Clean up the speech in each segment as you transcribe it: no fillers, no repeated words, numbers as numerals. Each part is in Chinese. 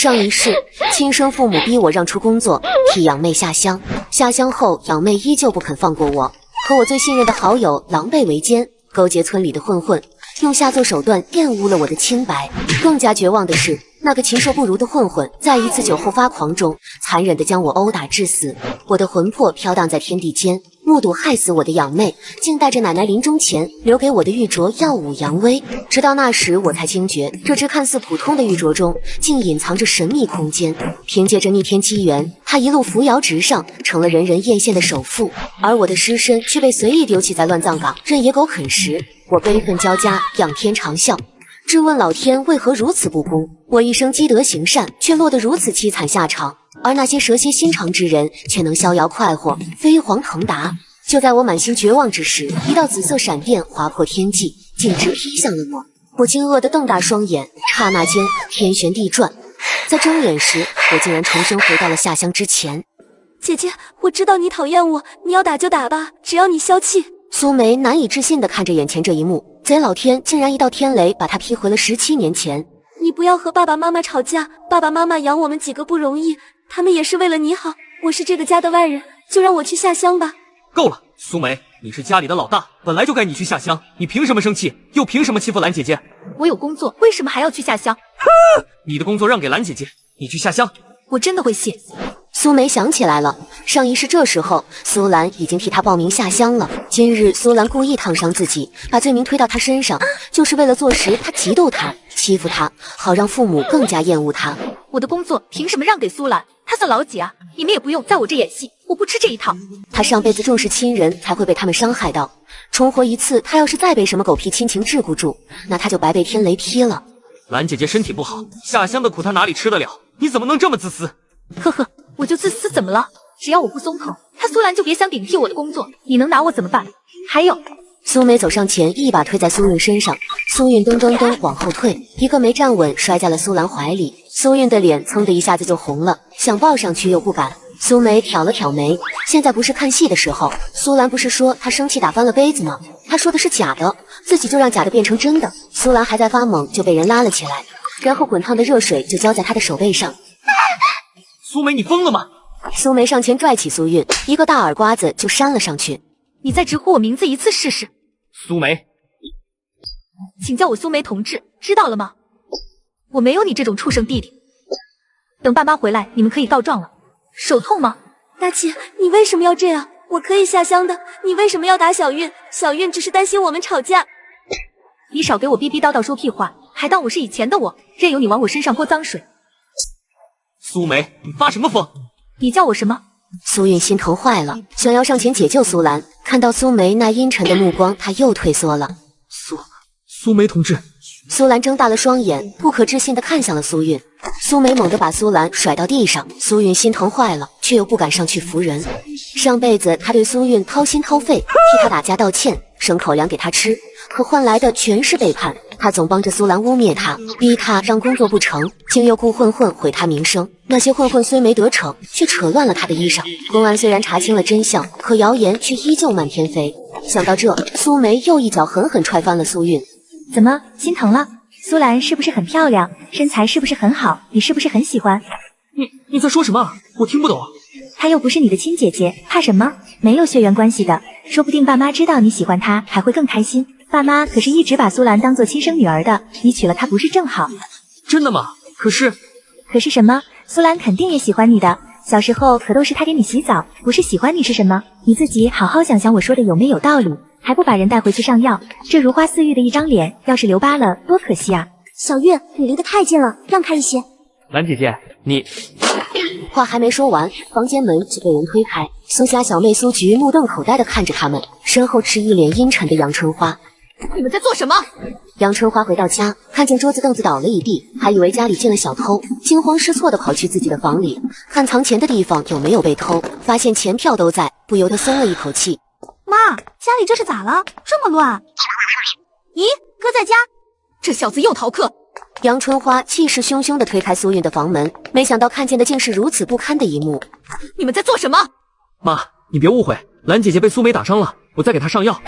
上一世，亲生父母逼我让出工作，替养妹下乡。下乡后，养妹依旧不肯放过我，和我最信任的好友狼狈为奸，勾结村里的混混，用下作手段玷污了我的清白。更加绝望的是，那个禽兽不如的混混，在一次酒后发狂中，残忍地将我殴打致死。我的魂魄飘荡在天地间，目睹害死我的养妹，竟带着奶奶临终前留给我的玉镯耀武扬威。直到那时，我才惊觉，这只看似普通的玉镯中，竟隐藏着神秘空间。凭借着逆天机缘，它一路扶摇直上，成了人人艳羡的首富。而我的尸身却被随意丢弃在乱葬岗，任野狗啃食。我悲愤交加，仰天长啸，质问老天为何如此不公？我一生积德行善，却落得如此凄惨下场，而那些蛇蝎心肠之人却能逍遥快活，飞黄腾达。就在我满心绝望之时，一道紫色闪电划破天际，径直劈向了我。我惊愕地瞪大双眼，刹那间天旋地转。在睁眼时，我竟然重生回到了下乡之前。姐姐，我知道你讨厌我，你要打就打吧，只要你消气。苏梅难以置信地看着眼前这一幕，贼老天竟然一道天雷把她劈回了17年前。你不要和爸爸妈妈吵架，爸爸妈妈养我们几个不容易，他们也是为了你好。我是这个家的外人，就让我去下乡吧。够了，苏梅，你是家里的老大，本来就该你去下乡，你凭什么生气？又凭什么欺负兰姐姐？我有工作，为什么还要去下乡？你的工作让给兰姐姐，你去下乡，我真的会谢。苏梅想起来了，上一世这时候苏兰已经替她报名下乡了。今日苏兰故意烫伤自己，把罪名推到她身上，就是为了坐实她嫉妒她、欺负她，好让父母更加厌恶她。我的工作凭什么让给苏兰？她算老几啊？你们也不用在我这演戏，我不吃这一套。她上辈子重视亲人，才会被他们伤害到。重活一次，她要是再被什么狗屁亲情桎梏住，那她就白被天雷劈了。兰姐姐身体不好，下乡的苦她哪里吃得了？你怎么能这么自私？呵呵，我就自私怎么了？只要我不松口，他苏兰就别想顶替我的工作，你能拿我怎么办？还有，苏梅走上前，一把推在苏韵身上，苏韵噔噔噔往后退，一个没站稳，摔在了苏兰怀里。苏韵的脸噌的一下子就红了，想抱上去又不敢。苏梅挑了挑眉，现在不是看戏的时候。苏兰不是说她生气打翻了杯子吗？她说的是假的，自己就让假的变成真的。苏兰还在发懵，就被人拉了起来，然后滚烫的热水就浇在她的手背上。苏梅，你疯了吗？苏梅上前拽起苏韵，一个大耳刮子就扇了上去。你再直呼我名字一次试试。苏梅，请叫我苏梅同志，知道了吗？我没有你这种畜生弟弟。等爸妈回来，你们可以告状了。手痛吗？大姐，你为什么要这样？我可以下乡的，你为什么要打小韵？小韵只是担心我们吵架。你少给我逼逼叨叨说屁话，还当我是以前的我，任由你往我身上泼脏水。苏梅，你发什么疯？你叫我什么？苏韵心疼坏了，想要上前解救苏兰，看到苏梅那阴沉的目光，她又退缩了。苏梅同志。苏兰睁大了双眼，不可置信地看向了苏韵。苏梅猛地把苏兰甩到地上，苏韵心疼坏了，却又不敢上去扶人。上辈子她对苏韵掏心掏肺，替她打架道歉，省口粮给她吃，可换来的全是背叛。她总帮着苏兰污蔑她，逼她让工作不成，竟又雇混混毁她名声。那些混混虽没得逞，却扯乱了她的衣裳。公安虽然查清了真相，可谣言却依旧漫天飞。想到这，苏梅又一脚狠狠踹翻了苏韵。怎么心疼了？苏兰是不是很漂亮？身材是不是很好？你是不是很喜欢？你在说什么？我听不懂。她又不是你的亲姐姐，怕什么？没有血缘关系的，说不定爸妈知道你喜欢她，还会更开心。爸妈可是一直把苏兰当做亲生女儿的，你娶了她不是正好？真的吗？可是什么？苏兰肯定也喜欢你的，小时候可都是她给你洗澡，不是喜欢你是什么？你自己好好想想我说的有没有道理，还不把人带回去上药？这如花似玉的一张脸，要是留疤了，多可惜啊！小韵，你离得太近了，让开一些。兰姐姐，你……话还没说完，房间门就被人推开。苏家小妹苏菊目瞪口呆地看着他们，身后是一脸阴沉的杨春花。你们在做什么？杨春花回到家，看见桌子凳子倒了一地，还以为家里进了小偷，惊慌失措地跑去自己的房里，看藏钱的地方有没有被偷，发现钱票都在，不由得松了一口气。妈，家里这是咋了？这么乱？咦，哥在家？这小子又逃课！杨春花气势汹汹地推开苏韵的房门，没想到看见的竟是如此不堪的一幕。你们在做什么？妈，你别误会，兰姐姐被苏梅打伤了，我再给她上药。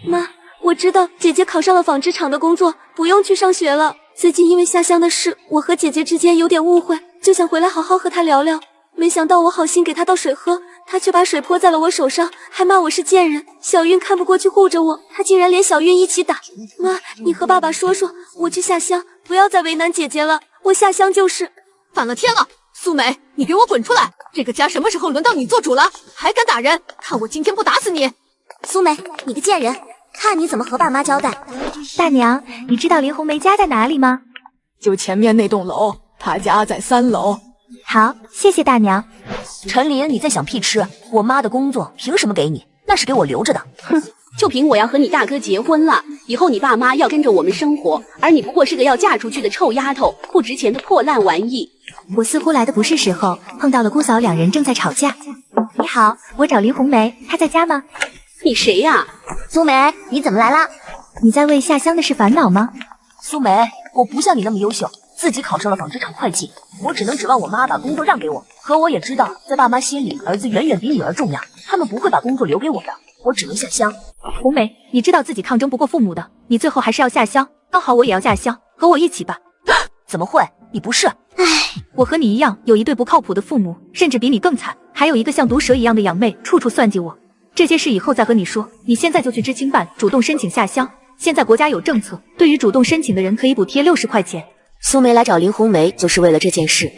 妈，我知道姐姐考上了纺织厂的工作，不用去上学了。最近因为下乡的事，我和姐姐之间有点误会，就想回来好好和他聊聊。没想到我好心给他倒水喝，他却把水泼在了我手上，还骂我是贱人。小韵看不过去护着我，他竟然连小韵一起打。妈，你和爸爸说说，我去下乡，不要再为难姐姐了。我下乡就是。反了天了！苏梅，你给我滚出来！这个家什么时候轮到你做主了？还敢打人？看我今天不打死你！苏梅，你个贱人，看你怎么和爸妈交代。大娘，你知道林红梅家在哪里吗？就前面那栋楼，她家在3楼。好，谢谢大娘。陈琳，你在想屁吃？我妈的工作凭什么给你？那是给我留着的。哼，就凭我要和你大哥结婚了，以后你爸妈要跟着我们生活，而你不过是个要嫁出去的臭丫头，不值钱的破烂玩意。我似乎来的不是时候，碰到了姑嫂两人正在吵架。你好，我找林红梅，她在家吗？你谁呀？苏梅，你怎么来啦？你在为下乡的事烦恼吗？苏梅，我不像你那么优秀，自己考上了纺织厂会计，我只能指望我妈把工作让给我。可我也知道，在爸妈心里，儿子远远比女儿重要，他们不会把工作留给我的，我只能下乡。红梅，你知道自己抗争不过父母的，你最后还是要下乡。刚好我也要下乡，和我一起吧。怎么会？你不是？唉，我和你一样，有一对不靠谱的父母，甚至比你更惨，还有一个像毒蛇一样的养妹，处处算计我。这些事以后再和你说，你现在就去知青办主动申请下乡。现在国家有政策，对于主动申请的人可以补贴60块钱。苏梅来找林红梅就是为了这件事。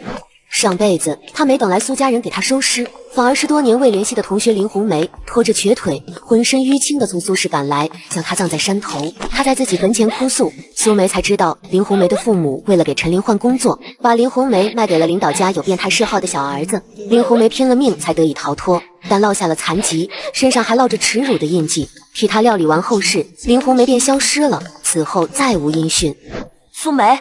上辈子她没等来苏家人给她收尸，反而是多年未联系的同学林红梅拖着瘸腿，浑身淤青的从苏氏赶来，将她葬在山头。她在自己坟前哭诉，苏梅才知道林红梅的父母为了给陈琳换工作，把林红梅卖给了领导家有变态嗜好的小儿子。林红梅拼了命才得以逃脱，但落下了残疾，身上还烙着耻辱的印记。替她料理完后事，林红梅便消失了，此后再无音讯。苏梅，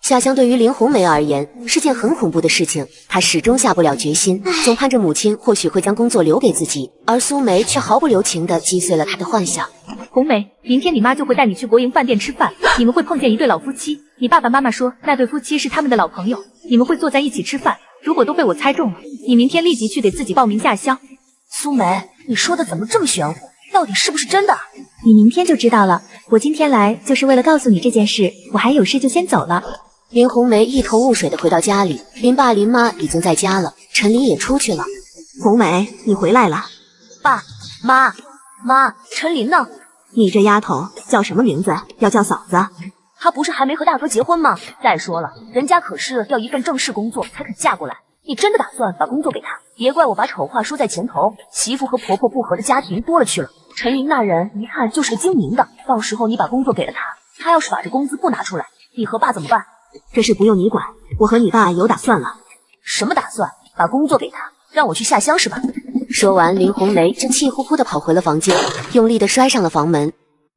下乡对于林红梅而言是件很恐怖的事情，她始终下不了决心，总盼着母亲或许会将工作留给自己，而苏梅却毫不留情地击碎了她的幻想。红梅，明天你妈就会带你去国营饭店吃饭，你们会碰见一对老夫妻，你爸爸妈妈说那对夫妻是他们的老朋友，你们会坐在一起吃饭。如果都被我猜中了，你明天立即去给自己报名下乡。苏梅，你说的怎么这么玄乎？到底是不是真的？你明天就知道了。我今天来就是为了告诉你这件事，我还有事就先走了。林红梅一头雾水地回到家里，林爸林妈已经在家了，陈琳也出去了。红梅，你回来了。爸妈，陈琳呢？你这丫头叫什么名字？要叫嫂子？她不是还没和大哥结婚吗？再说了，人家可是要一份正式工作才肯嫁过来。你真的打算把工作给她？别怪我把丑话说在前头，媳妇和婆婆不和的家庭多了去了。陈琳那人一看就是个精明的，到时候你把工作给了她，她要是把这工资不拿出来，你和爸怎么办？这事不用你管，我和你爸有打算了。什么打算？把工作给他，让我去下乡是吧？说完，林红梅就气呼呼地跑回了房间，用力地摔上了房门。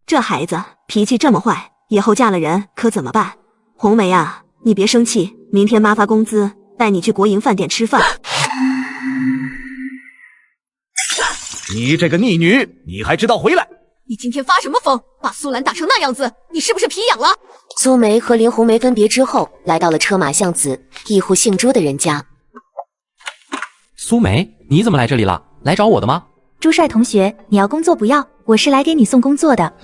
这孩子脾气这么坏，以后嫁了人可怎么办？红梅啊，你别生气，明天妈发工资，带你去国营饭店吃饭。你这个逆女，你还知道回来？你今天发什么疯？把苏兰打成那样子，你是不是皮痒了？苏梅和林红梅分别之后，来到了车马巷子一户姓朱的人家。苏梅，你怎么来这里了？来找我的吗？朱帅同学，你要工作不要？我是来给你送工作的。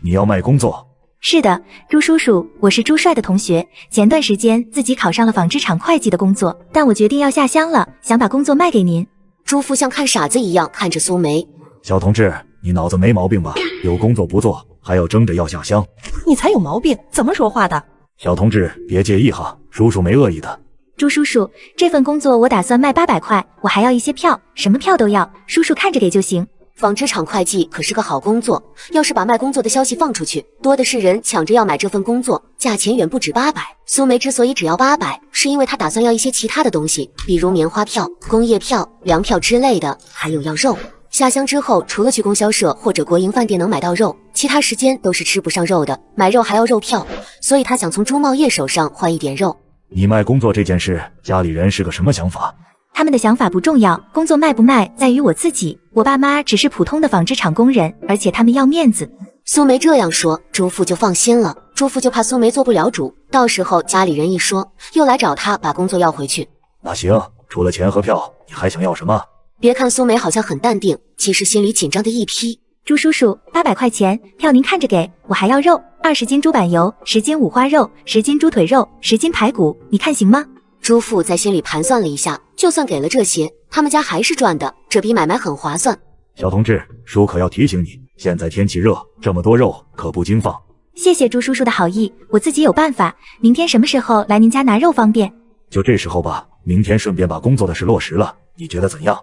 你要卖工作？是的，朱叔叔，我是朱帅的同学，前段时间自己考上了纺织厂会计的工作，但我决定要下乡了，想把工作卖给您。朱父像看傻子一样看着苏梅。小同志，你脑子没毛病吧？有工作不做，还要争着要下乡。你才有毛病，怎么说话的？小同志别介意哈，叔叔没恶意的。朱叔叔，这份工作我打算卖800块，我还要一些票，什么票都要，叔叔看着给就行。纺织厂会计可是个好工作，要是把卖工作的消息放出去，多的是人抢着要买这份工作，价钱远不止800。苏梅之所以只要800，是因为她打算要一些其他的东西，比如棉花票、工业票、粮票之类的，还有要肉。下乡之后，除了去供销社或者国营饭店能买到肉，其他时间都是吃不上肉的，买肉还要肉票，所以她想从朱茂业手上换一点肉。你卖工作这件事，家里人是个什么想法？他们的想法不重要，工作卖不卖在于我自己。我爸妈只是普通的纺织厂工人，而且他们要面子。苏梅这样说，朱父就放心了。朱父就怕苏梅做不了主，到时候家里人一说，又来找他把工作要回去。那行，除了钱和票，你还想要什么？别看苏梅好像很淡定，其实心里紧张的一批。朱叔叔，800块钱，票您看着给，我还要肉，20斤猪板油，10斤五花肉，10斤猪腿肉，10斤排骨，你看行吗？朱父在心里盘算了一下，就算给了这些，他们家还是赚的，这笔买卖很划算。小同志，叔可要提醒你，现在天气热，这么多肉可不经放。谢谢朱叔叔的好意，我自己有办法。明天什么时候来您家拿肉方便？就这时候吧，明天顺便把工作的事落实了，你觉得怎样？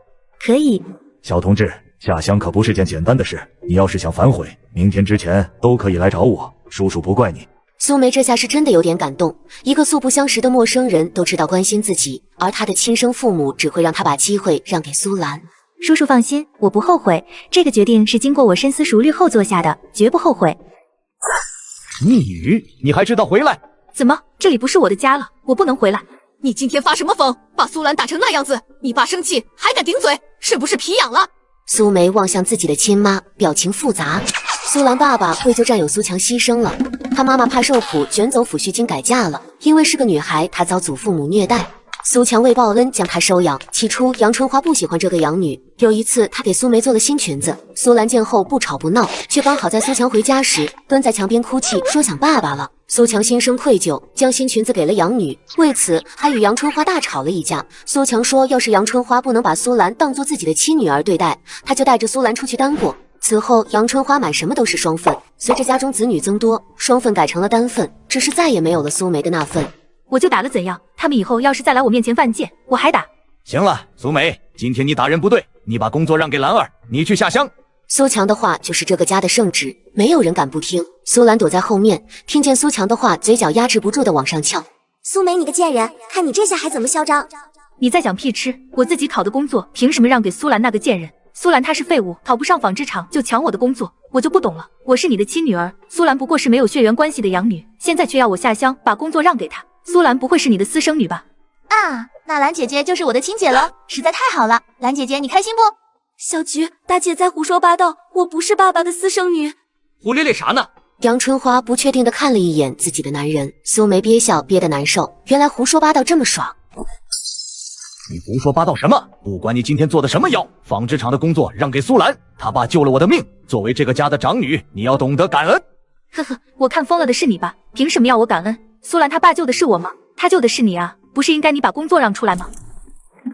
可以。小同志，下乡可不是件简单的事，你要是想反悔，明天之前都可以来找我，叔叔不怪你。苏梅这下是真的有点感动，一个素不相识的陌生人都知道关心自己，而他的亲生父母只会让他把机会让给苏兰。叔叔放心，我不后悔，这个决定是经过我深思熟虑后做下的，绝不后悔。逆女，你还知道回来？怎么，这里不是我的家了？我不能回来？你今天发什么疯？把苏兰打成那样子，你爸生气还敢顶嘴，是不是皮痒了？苏梅望向自己的亲妈，表情复杂。苏兰爸爸为救战友苏强牺牲了，他妈妈怕受苦，卷走抚恤金改嫁了。因为是个女孩，她遭祖父母虐待。苏强为报恩将她收养。起初杨春花不喜欢这个养女，有一次她给苏梅做了新裙子，苏兰见后不吵不闹，却刚好在苏强回家时蹲在墙边哭泣，说想爸爸了。苏强心生愧疚，将新裙子给了养女，为此还与杨春花大吵了一架。苏强说，要是杨春花不能把苏兰当作自己的亲女儿对待，他就带着苏兰出去单过。此后杨春花买什么都是双份，随着家中子女增多，双份改成了单份，只是再也没有了苏梅的那份。我就打了怎样？他们以后要是再来我面前犯贱，我还打。行了，苏梅，今天你打人不对，你把工作让给兰儿，你去下乡。苏强的话就是这个家的圣旨，没有人敢不听。苏兰躲在后面，听见苏强的话，嘴角压制不住的往上翘。苏梅，你个贱人，看你这下还怎么嚣张？你在讲屁吃！我自己讨的工作，凭什么让给苏兰那个贱人？苏兰她是废物，考不上纺织厂就抢我的工作，我就不懂了。我是你的亲女儿，苏兰不过是没有血缘关系的养女，现在却要我下乡把工作让给她。苏兰不会是你的私生女吧？啊，那兰姐姐就是我的亲姐了，实在太好了。兰姐姐，你开心不？小菊，大姐在胡说八道，我不是爸爸的私生女。胡咧咧啥呢？杨春花不确定的看了一眼自己的男人，苏梅憋笑憋得难受，原来胡说八道这么爽。你胡说八道什么？不管你今天做的什么妖，纺织厂的工作让给苏兰，他爸救了我的命，作为这个家的长女，你要懂得感恩。呵呵，我看疯了的是你吧？凭什么要我感恩？苏兰他爸救的是我吗？他救的是你啊，不是应该你把工作让出来吗？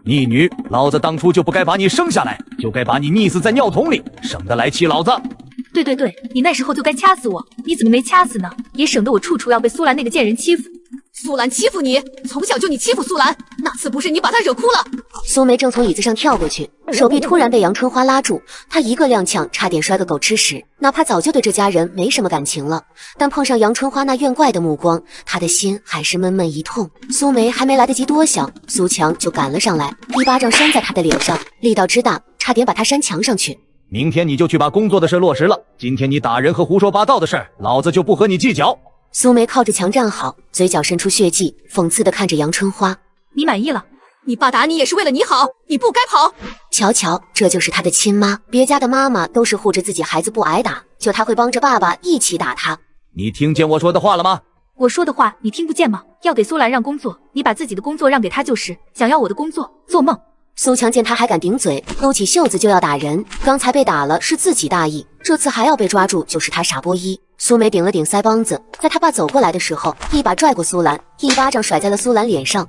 逆女，老子当初就不该把你生下来，就该把你溺死在尿桶里，省得来气老子。对对对，你那时候就该掐死我，你怎么没掐死呢？也省得我处处要被苏兰那个贱人欺负。苏兰欺负你，从小就你欺负苏兰，那次不是你把她惹哭了？苏梅正从椅子上跳过去，手臂突然被杨春花拉住，她一个踉跄，差点摔个狗吃屎。哪怕早就对这家人没什么感情了，但碰上杨春花那怨怪的目光，她的心还是闷闷一痛。苏梅还没来得及多想，苏强就赶了上来，一巴掌扇在她的脸上，力道之大，差点把她扇墙上去。明天你就去把工作的事落实了，今天你打人和胡说八道的事，老子就不和你计较。苏梅靠着墙站好，嘴角渗出血迹，讽刺地看着杨春花。你满意了？你爸打你也是为了你好，你不该跑。瞧瞧，这就是他的亲妈，别家的妈妈都是护着自己孩子不挨打，就他会帮着爸爸一起打他。你听见我说的话了吗？我说的话你听不见吗？要给苏兰让工作，你把自己的工作让给他就是，想要我的工作，做梦。苏强见他还敢顶嘴，撸起袖子就要打人。刚才被打了是自己大意，这次还要被抓住就是他傻波一。苏梅顶了顶腮帮子，在他爸走过来的时候，一把拽过苏兰，一巴掌甩在了苏兰脸上。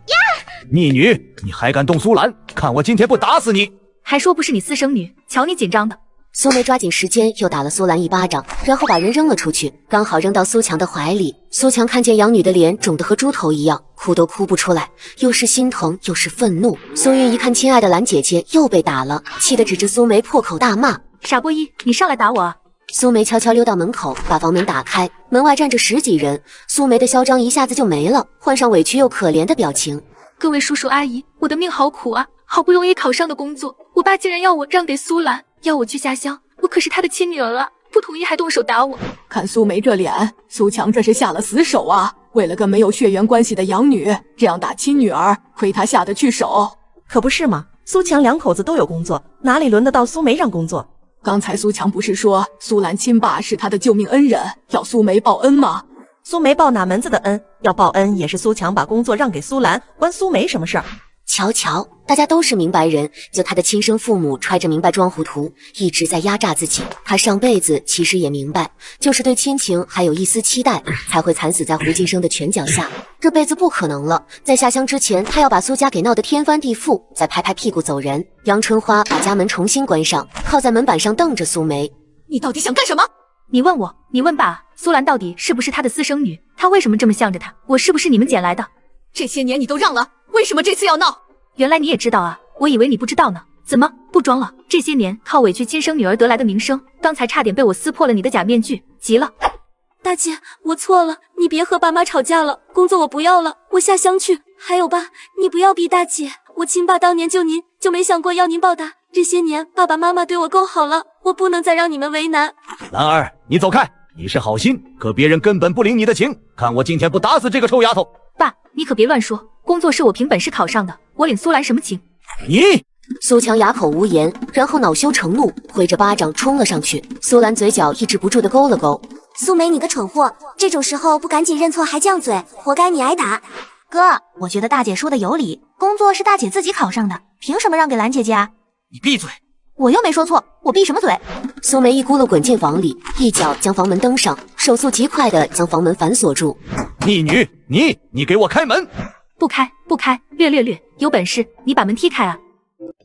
逆女，你还敢动苏兰？看我今天不打死你！还说不是你私生女，瞧你紧张的。苏梅抓紧时间又打了苏兰一巴掌，然后把人扔了出去，刚好扔到苏强的怀里。苏强看见养女的脸肿得和猪头一样，哭都哭不出来，又是心疼又是愤怒。苏韵一看亲爱的兰姐姐又被打了，气得指着苏梅破口大骂：傻波一，你上来打我啊！苏梅悄悄溜到门口，把房门打开，门外站着10几人。苏梅的嚣张一下子就没了，换上委屈又可怜的表情。各位叔叔阿姨，我的命好苦啊，好不容易考上的工作，我爸竟然要我让给苏兰，要我去下乡，我可是他的亲女儿啊，不同意还动手打我。看苏梅这脸，苏强这是下了死手啊，为了个没有血缘关系的养女，这样打亲女儿，亏他下得去手。可不是嘛，苏强两口子都有工作，哪里轮得到苏梅让工作？刚才苏强不是说苏兰亲爸是他的救命恩人，要苏梅报恩吗？苏梅报哪门子的恩？要报恩也是苏强把工作让给苏兰，关苏梅什么事儿？瞧瞧，大家都是明白人，就他的亲生父母揣着明白装糊涂，一直在压榨自己。他上辈子其实也明白，就是对亲情还有一丝期待，才会惨死在胡金生的拳脚下。这辈子不可能了，在下乡之前，他要把苏家给闹得天翻地覆，再拍拍屁股走人。杨春花把家门重新关上，靠在门板上瞪着苏梅：“你到底想干什么？”你问我，你问爸，苏兰到底是不是他的私生女？他为什么这么向着他？我是不是你们捡来的？这些年你都让了，为什么这次要闹？原来你也知道啊，我以为你不知道呢。怎么不装了？这些年靠委屈亲生女儿得来的名声，刚才差点被我撕破了你的假面具，急了。大姐，我错了，你别和爸妈吵架了，工作我不要了，我下乡去。还有爸，你不要逼大姐，我亲爸当年救您，就没想过要您报答。这些年爸爸妈妈对我够好了，我不能再让你们为难。兰儿，你走开！你是好心，可别人根本不领你的情。看我今天不打死这个臭丫头！爸，你可别乱说，工作是我凭本事考上的，我领苏兰什么情？你！苏强哑口无言，然后恼羞成怒，挥着巴掌冲了上去。苏兰嘴角抑制不住的勾了勾：“苏梅，你个蠢货，这种时候不赶紧认错还犟嘴，活该你挨打。”哥，我觉得大姐说的有理，工作是大姐自己考上的，凭什么让给兰姐姐啊？你闭嘴！我又没说错，我闭什么嘴？苏梅一咕噜滚进房里，一脚将房门登上，手速极快地将房门反锁住。逆女，你给我开门！不开，略，有本事你把门踢开啊！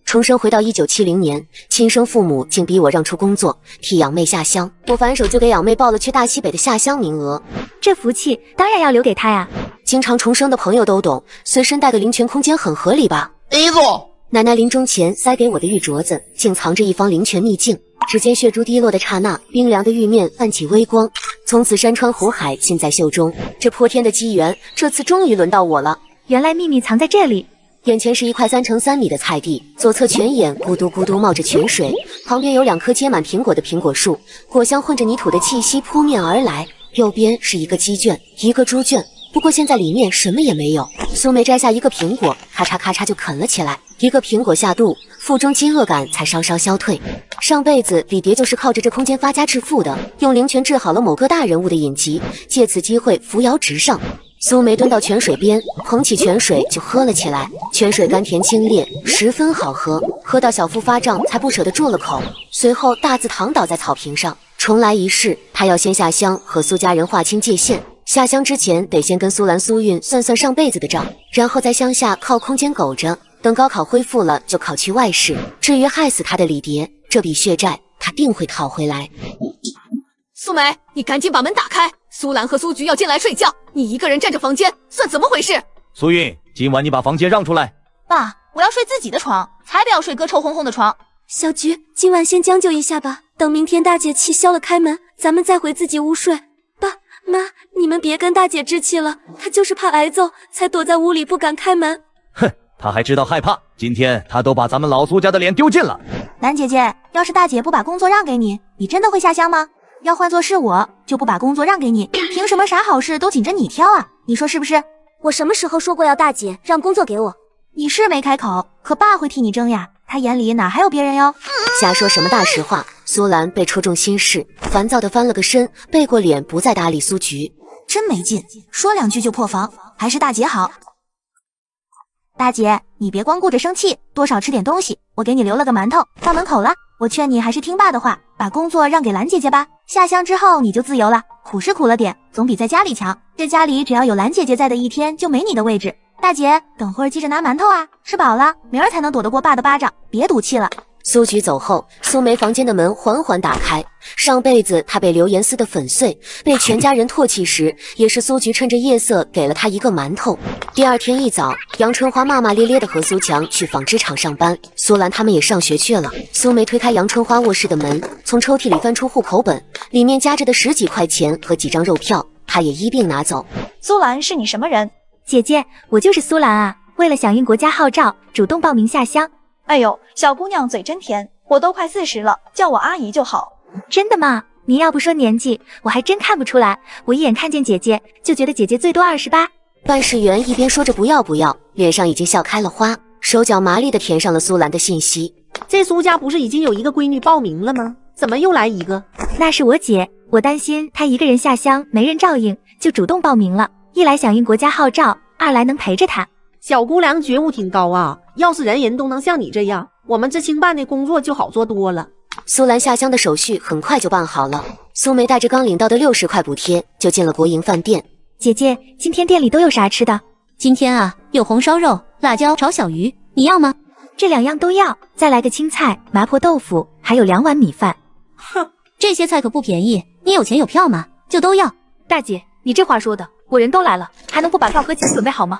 重生回到1970年，亲生父母竟逼我让出工作，替养妹下乡。我反手就给养妹报了去大西北的下乡名额。这福气当然要留给她呀！经常重生的朋友都懂，随身带个灵泉空间很合理吧？A座。奶奶临终前塞给我的玉镯子，竟藏着一方灵泉秘境。只见血珠滴落的刹那，冰凉的玉面泛起微光，从此山川湖海尽在袖中。这泼天的机缘，这次终于轮到我了。原来秘密藏在这里。眼前是一块3×3米的菜地，左侧泉眼咕嘟咕嘟冒着泉水，旁边有2棵结满苹果的苹果树，果香混着泥土的气息扑面而来。右边是一个鸡圈，一个猪圈，不过现在里面什么也没有。苏梅摘下一个苹果，咔嚓咔嚓就啃了起来。一个苹果下肚，腹中饥饿感才稍稍消退。上辈子李蝶就是靠着这空间发家致富的，用灵泉治好了某个大人物的隐疾，借此机会扶摇直上。苏梅蹲到泉水边，捧起泉水就喝了起来。泉水甘甜清冽，十分好喝，喝到小腹发胀，才不舍得住了口。随后大字躺倒在草坪上，重来一世，他要先下乡和苏家人划清界限。下乡之前得先跟苏兰、苏韵算算上辈子的账，然后在乡下靠空间苟着，等高考恢复了就考去外市。至于害死他的李蝶，这笔血债他定会讨回来。苏梅，你赶紧把门打开，苏兰和苏菊要进来睡觉，你一个人占着房间，算怎么回事？苏韵，今晚你把房间让出来。爸，我要睡自己的床，才不要睡哥臭烘烘的床。小菊，今晚先将就一下吧，等明天大姐气消了开门，咱们再回自己屋睡。爸妈，你们别跟大姐置气了，她就是怕挨揍，才躲在屋里不敢开门。哼，她还知道害怕，今天她都把咱们老苏家的脸丢尽了。兰姐姐，要是大姐不把工作让给你，你真的会下乡吗？要换作是我，就不把工作让给你，凭什么啥好事都紧着你挑啊？你说是不是？我什么时候说过要大姐让工作给我？你是没开口，可爸会替你争呀，他眼里哪还有别人哟？瞎说什么大实话！苏兰被戳中心事，烦躁地翻了个身，背过脸不再搭理苏菊。真没劲，说2句就破防，还是大姐好。大姐，你别光顾着生气，多少吃点东西，我给你留了个馒头，到门口了。我劝你还是听爸的话，把工作让给兰姐姐吧。下乡之后你就自由了，苦是苦了点，总比在家里强。这家里只要有兰姐姐在的一天，就没你的位置。大姐，等会儿记着拿馒头啊，吃饱了，明儿才能躲得过爸的巴掌，别赌气了。苏菊走后，苏梅房间的门缓缓打开。上辈子她被流言撕得粉碎，被全家人唾弃时，也是苏菊趁着夜色给了她一个馒头。第二天一早，杨春花骂骂咧咧地和苏强去纺织厂上班，苏兰他们也上学去了。苏梅推开杨春花卧室的门，从抽屉里翻出户口本，里面夹着的10几块钱和几张肉票，她也一并拿走。苏兰是你什么人？姐姐，我就是苏兰啊，为了响应国家号召，主动报名下乡。哎呦，小姑娘嘴真甜，我都快40了，叫我阿姨就好。真的吗？您要不说年纪，我还真看不出来，我一眼看见姐姐，就觉得姐姐最多28。办事员一边说着不要不要，脸上已经笑开了花，手脚麻利地填上了苏兰的信息。这苏家不是已经有一个闺女报名了吗？怎么又来一个？那是我姐，我担心她一个人下乡没人照应，就主动报名了。一来响应国家号召，二来能陪着她。小姑娘觉悟挺高啊，要是人都能像你这样，我们知青办的工作就好做多了。苏兰下乡的手续很快就办好了，苏梅带着刚领到的60块补贴就进了国营饭店。姐姐，今天店里都有啥吃的？今天啊，有红烧肉、辣椒炒小鱼，你要吗？这2样都要，再来个青菜、麻婆豆腐，还有2碗米饭。哼，这些菜可不便宜，你有钱有票吗？就都要。大姐，你这话说的，我人都来了，还能不把票和钱准备好吗？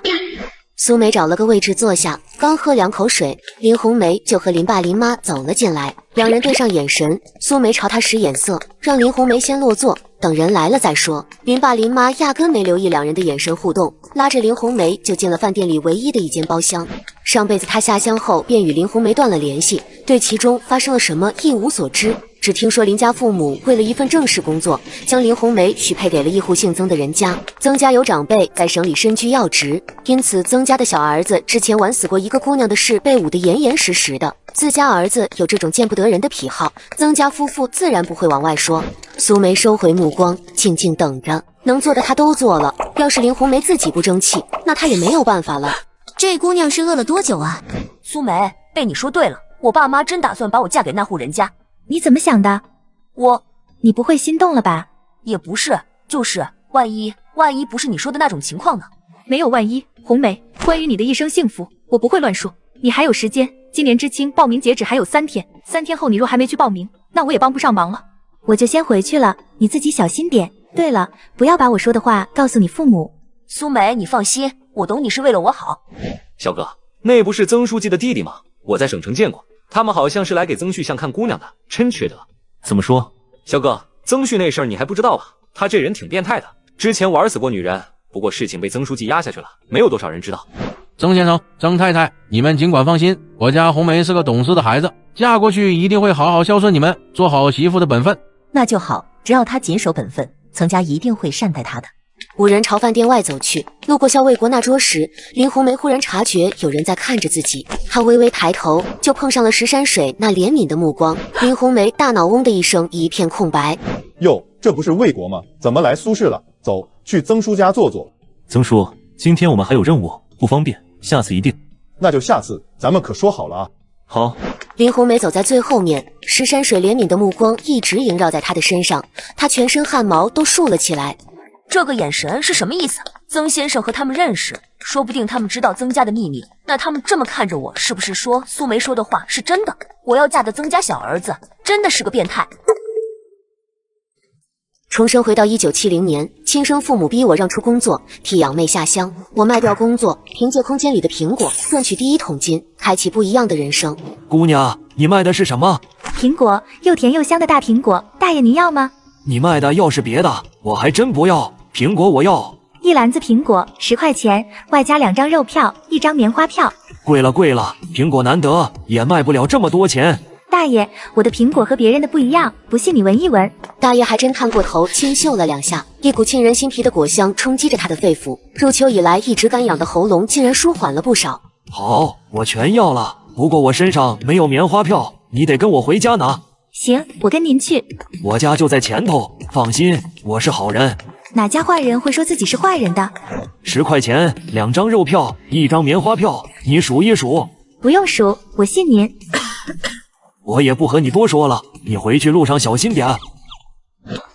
苏梅找了个位置坐下，刚喝2口水，林红梅就和林爸林妈走了进来，两人对上眼神，苏梅朝他使眼色，让林红梅先落座，等人来了再说。林爸林妈压根没留意两人的眼神互动，拉着林红梅就进了饭店里唯一的一间包厢。上辈子他下乡后便与林红梅断了联系，对其中发生了什么一无所知，只听说林家父母为了一份正式工作，将林红梅许配给了一户姓曾的人家。曾家有长辈在省里身居要职，因此曾家的小儿子之前玩死过一个姑娘的事被捂得严严实实的。自家儿子有这种见不得人的癖好，曾家夫妇自然不会往外说。苏梅收回目光，静静等着，能做的她都做了。要是林红梅自己不争气，那她也没有办法了。这姑娘是饿了多久啊？苏梅，被你说对了，我爸妈真打算把我嫁给那户人家。你怎么想的？你不会心动了吧？也不是，就是万一不是你说的那种情况呢？没有万一，红梅，关于你的一生幸福，我不会乱说。你还有时间，今年知青报名截止还有3天，3天后你若还没去报名，那我也帮不上忙了。我就先回去了，你自己小心点。对了，不要把我说的话告诉你父母。苏梅，你放心，我懂你是为了我好。小哥，那不是曾书记的弟弟吗？我在省城见过，他们好像是来给曾旭相看姑娘的，真缺德。怎么说？小哥，曾旭那事儿你还不知道啊？他这人挺变态的，之前玩死过女人，不过事情被曾书记压下去了，没有多少人知道。曾先生、曾太太，你们尽管放心，我家红梅是个懂事的孩子，嫁过去一定会好好孝顺你们，做好媳妇的本分。那就好，只要她谨守本分，曾家一定会善待她的。5人朝饭店外走去，路过校尉国那桌时，林红梅忽然察觉有人在看着自己，她微微抬头，就碰上了石山水那怜悯的目光。林红梅大脑嗡的一声，一片空白。哟，这不是魏国吗？怎么来苏氏了？走，去曾叔家坐坐。曾叔，今天我们还有任务，不方便，下次一定。那就下次，咱们可说好了啊。好。林红梅走在最后面，石山水怜悯的目光一直萦绕在她的身上，她全身汗毛都竖了起来。这个眼神是什么意思？曾先生和他们认识，说不定他们知道曾家的秘密，那他们这么看着我，是不是说苏梅说的话是真的？我要嫁的曾家小儿子真的是个变态。重生回到1970年，亲生父母逼我让出工作，替养妹下乡。我卖掉工作，凭借空间里的苹果赚取第1桶金，开启不一样的人生。姑娘，你卖的是什么？苹果，又甜又香的大苹果，大爷您要吗？你卖的要是别的，我还真不要。苹果我要。1篮子苹果10块钱，外加2张肉票，1张棉花票。贵了贵了，苹果难得，也卖不了这么多钱。大爷，我的苹果和别人的不一样，不信你闻一闻。大爷还真探过头，轻嗅了2下，一股沁人心脾的果香冲击着他的肺腑，入秋以来一直干痒的喉咙竟然舒缓了不少。好，我全要了，不过我身上没有棉花票，你得跟我回家拿。行，我跟您去。我家就在前头，放心，我是好人。哪家坏人会说自己是坏人的？10块钱2张肉票，1张棉花票，你数一数。不用数，我信您。我也不和你多说了，你回去路上小心点。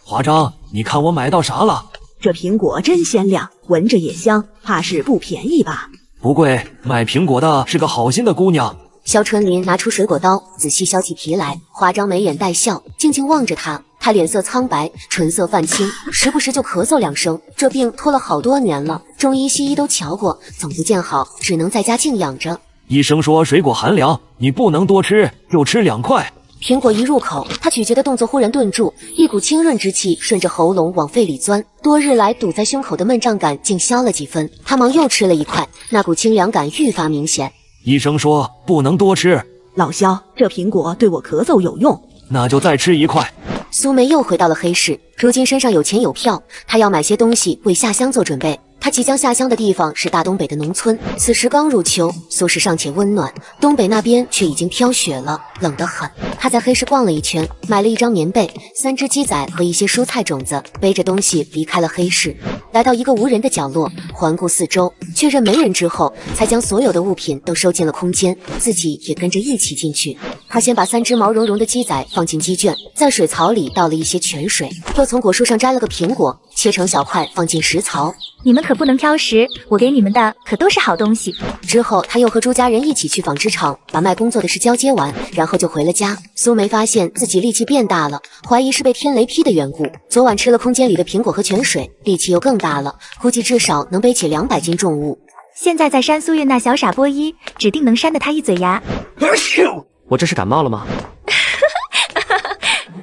华章，你看我买到啥了？这苹果真鲜亮，闻着也香，怕是不便宜吧？不贵，卖苹果的是个好心的姑娘。肖春林拿出水果刀，仔细削起皮来。华章眉眼带笑，静静望着他。他脸色苍白，唇色泛青，时不时就咳嗽2声。这病拖了好多年了，中医西医都瞧过，总不见好，只能在家静养着。医生说水果寒凉，你不能多吃，就吃2块。苹果一入口，他咀嚼的动作忽然顿住，一股清润之气顺着喉咙往肺里钻，多日来堵在胸口的闷胀感竟消了几分。他忙又吃了1块，那股清凉感愈发明显。医生说不能多吃。老肖，这苹果对我咳嗽有用，那就再吃1块。苏梅又回到了黑市，如今身上有钱有票，她要买些东西为下乡做准备。他即将下乡的地方是大东北的农村，此时刚入秋，苏市尚且温暖，东北那边却已经飘雪了，冷得很。他在黑市逛了一圈，买了一张棉被、3只鸡仔和一些蔬菜种子，背着东西离开了黑市，来到一个无人的角落，环顾四周，确认没人之后，才将所有的物品都收进了空间，自己也跟着一起进去。他先把3只毛茸茸的鸡仔放进鸡圈，在水槽里倒了一些泉水，又从果树上摘了个苹果，切成小块放进食槽。你们可不能挑食，我给你们的可都是好东西。之后，他又和朱家人一起去纺织厂，把卖工作的事交接完，然后就回了家。苏梅发现自己力气变大了，怀疑是被天雷劈的缘故。昨晚吃了空间里的苹果和泉水，力气又更大了，估计至少能背起200斤重物。现在在扇苏韵那小傻波一，指定能扇得他一嘴牙。我这是感冒了吗？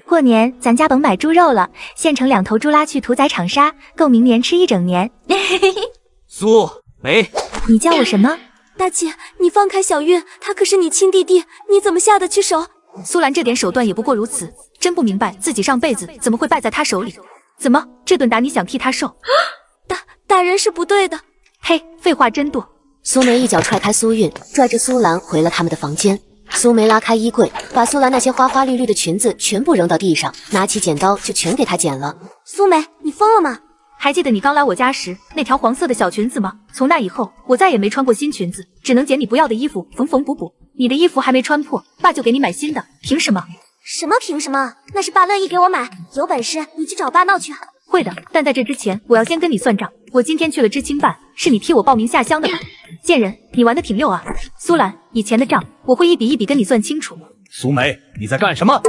过年咱家甭买猪肉了，现成2头猪拉去屠宰场杀，够明年吃1整年。苏梅，你叫我什么？大姐，你放开小韵，他可是你亲弟弟，你怎么下得去手？苏兰这点手段也不过如此，真不明白自己上辈子怎么会败在他手里。怎么这顿打你想替他受？打人是不对的。嘿，废话真多。苏梅一脚踹开苏韵，拽着苏兰回了他们的房间。苏梅拉开衣柜，把苏兰那些花花绿绿的裙子全部扔到地上，拿起剪刀就全给她剪了。苏梅，你疯了吗？还记得你刚来我家时那条黄色的小裙子吗？从那以后，我再也没穿过新裙子，只能捡你不要的衣服缝缝补补。你的衣服还没穿破，爸就给你买新的，凭什么？什么凭什么？那是爸乐意给我买，有本事你去找爸闹去。会的，但在这之前，我要先跟你算账。我今天去了知青办，是你替我报名下乡的吧？贱人，你玩得挺溜啊！苏兰，以前的账我会一笔一笔跟你算清楚。苏梅，你在干什么？